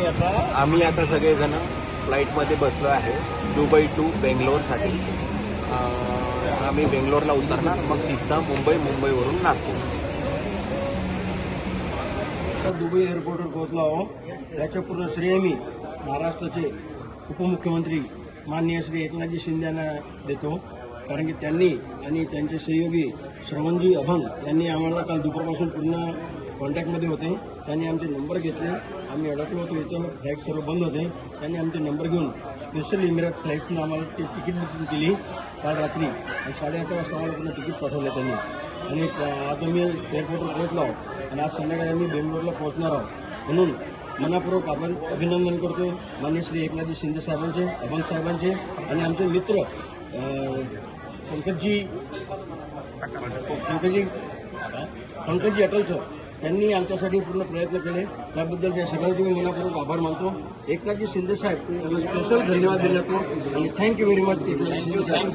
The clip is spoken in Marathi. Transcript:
आम्ही आता सगळेजण फ्लाईटमध्ये बसलो आहे दुबई टू बेंगलोरसाठी. आम्ही बेंगलोरला उतरणार, मग तिथं मुंबईवरून नागपूर. दुबई एअरपोर्टवर पोहोचलो आहो. त्याच्या पूर्ण श्रेय मी महाराष्ट्राचे उपमुख्यमंत्री माननीय श्री एकनाथजी शिंदे यांना देतो, कारण की त्यांनी आणि त्यांचे सहयोगी श्रवणजी अभंग यांनी आम्हाला काल दुपारपासून पूर्ण कॉन्टॅक्टमध्ये होते. त्यांनी आमचे नंबर घेतले. आम्ही अडकलो होतो, इथं फ्लाईट सर्व बंद होते. त्यांनी आमचे नंबर घेऊन स्पेशल इमिरेट फ्लाईटतून आम्हाला ती तिकीट बुकिंग केली काल रात्री, आणि 8:30 वाजता आम्हाला पूर्ण तिकीट पाठवलं त्यांनी. आणि आता मी एअरपोर्टवर पोहोचलो आहोत आणि आज संध्याकाळी आम्ही बेंगलोरला पोहोचणार आहोत. म्हणून मनापूर्वक आपण अभिनंदन करतो माननीय श्री एकनाथजी शिंदे साहेबांचे, अभंग साहेबांचे आणि आमचे मित्र पंकजी अटलचं. त्यांनी आमच्यासाठी पूर्ण प्रयत्न केले, त्याबद्दल त्या सगळ्यांचे मी मनापूर्वक आभार मानतो. एकनाथजी शिंदे साहेब यांना स्पेशल धन्यवाद देण्यात आणि थँक्यू व्हेरी मच एकनाथजी शिंदे साहेब.